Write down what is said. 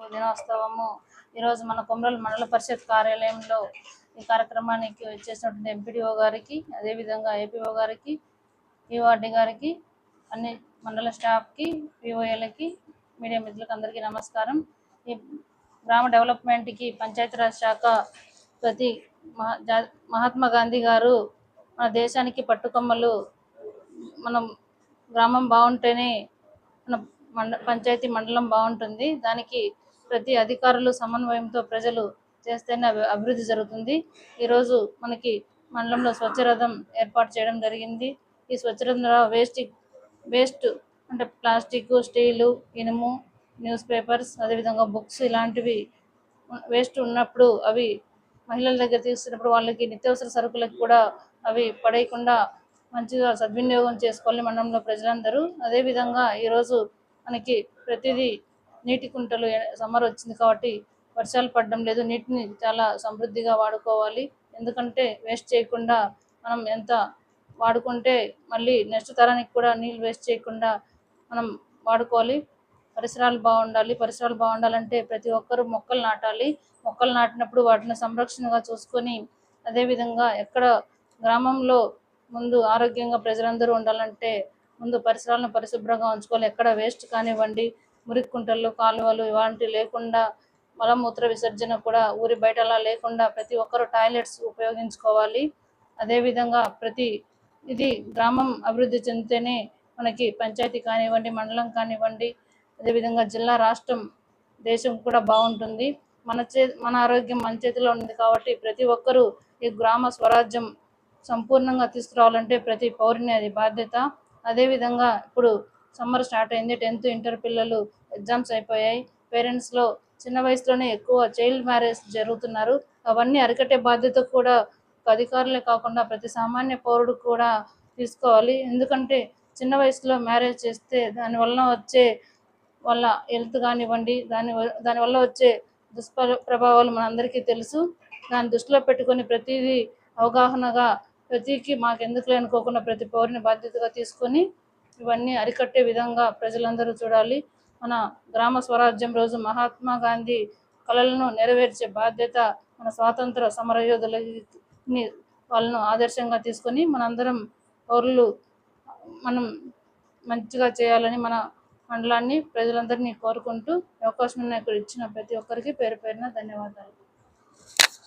హక్కుల దినోత్సవము ఈరోజు మన కొమరవెల్లి మండల పరిషత్ కార్యాలయంలో ఈ కార్యక్రమానికి వచ్చేసినటువంటి ఎంపీడీఓ గారికి, అదేవిధంగా ఏపీఓ గారికి, ఈఓఆర్డీ గారికి, అన్ని మండల స్టాఫ్కి, పిఓఏలకి, మీడియా మిత్రులకు అందరికీ నమస్కారం. ఈ గ్రామ డెవలప్మెంట్కి పంచాయతీరాజ్ శాఖ ప్రతి మహాత్మా గాంధీ గారు మన దేశానికి పట్టుకొమ్మలు. మనం గ్రామం బాగుంటేనే మన పంచాయతీ మండలం బాగుంటుంది. దానికి ప్రతి అధికారులు సమన్వయంతో ప్రజలు చేస్తేనే అభివృద్ధి జరుగుతుంది. ఈరోజు మనకి మండలంలో స్వచ్ఛరథం ఏర్పాటు చేయడం జరిగింది. ఈ స్వచ్ఛరథంలో వేస్ట్ అంటే ప్లాస్టిక్, స్టీలు, ఇనుము, న్యూస్ పేపర్స్, అదేవిధంగా బుక్స్ ఇలాంటివి వేస్ట్ ఉన్నప్పుడు అవి మహిళల దగ్గర తీసుకున్నప్పుడు వాళ్ళకి నిత్యావసర సరుకులకు కూడా అవి పడేయకుండా మంచిగా సద్వినియోగం చేసుకోవాలి మండలంలో ప్రజలందరూ. అదేవిధంగా ఈరోజు మనకి ప్రతిదీ నీటి కుంటలు, సమ్మర్ వచ్చింది కాబట్టి వర్షాలు పడడం లేదు, నీటిని చాలా సమృద్ధిగా వాడుకోవాలి. ఎందుకంటే వేస్ట్ చేయకుండా మనం ఎంత వాడుకుంటే మళ్ళీ నెక్స్ట్ తరానికి కూడా నీళ్ళు వేస్ట్ చేయకుండా మనం వాడుకోవాలి. పరిసరాలు బాగుండాలి. పరిసరాలు బాగుండాలంటే ప్రతి ఒక్కరూ మొక్కలు నాటాలి. మొక్కలు నాటినప్పుడు వాటిని సంరక్షణగా చూసుకొని, అదేవిధంగా ఎక్కడ గ్రామంలో ముందు ఆరోగ్యంగా ప్రజలందరూ ఉండాలంటే ముందు పరిసరాలను పరిశుభ్రంగా ఉంచుకోవాలి. ఎక్కడ వేస్ట్ కానివ్వండి, మురికి కుంటలు, కాలువలు ఇలాంటివి లేకుండా, మలమూత్ర విసర్జన కూడా ఊరి బయటలా లేకుండా ప్రతి ఒక్కరూ టాయిలెట్స్ ఉపయోగించుకోవాలి. అదేవిధంగా ఇది గ్రామం అభివృద్ధి చెందితేనే మనకి పంచాయతీ కానివ్వండి, మండలం కానివ్వండి, అదేవిధంగా జిల్లా, రాష్ట్రం, దేశం కూడా బాగుంటుంది. మన ఆరోగ్యం మన చేతిలో ఉంది కాబట్టి ప్రతి ఒక్కరూ ఈ గ్రామ స్వరాజ్యం సంపూర్ణంగా తీసుకురావాలంటే ప్రతి పౌరుని అది బాధ్యత. అదేవిధంగా ఇప్పుడు సమ్మర్ స్టార్ట్ అయింది. 10th ఇంటర్ పిల్లలు ఎగ్జామ్స్ అయిపోయాయి. పేరెంట్స్లో చిన్న వయసులోనే ఎక్కువ చైల్డ్ మ్యారేజ్ జరుగుతున్నారు. అవన్నీ అరికట్టే బాధ్యత కూడా అధికారులే కాకుండా ప్రతి సామాన్య పౌరుడు కూడా తీసుకోవాలి. ఎందుకంటే చిన్న వయసులో మ్యారేజ్ చేస్తే దానివల్ల వచ్చే వాళ్ళ హెల్త్ కానివ్వండి, దానివల్ల వచ్చే దుష్ప్రభావాలు మనందరికీ తెలుసు. దాన్ని దృష్టిలో పెట్టుకొని ప్రతిదీ అవగాహనగా ప్రతికి మాకెందుకులే అనుకోకుండా ప్రతి పౌరుని బాధ్యతగా తీసుకొని ఇవన్నీ అరికట్టే విధంగా ప్రజలందరూ చూడాలి. మన గ్రామ స్వరాజ్యం రోజు మహాత్మా గాంధీ కలలను నెరవేర్చే బాధ్యత మన స్వాతంత్ర సమరయోధులని వాళ్ళను ఆదర్శంగా తీసుకొని మనందరం పౌరులు మనం మంచిగా చేయాలని మన మండలాన్ని ప్రజలందరినీ కోరుకుంటూ అవకాశం ఇచ్చిన ప్రతి ఒక్కరికి పేరు పేరున ధన్యవాదాలు.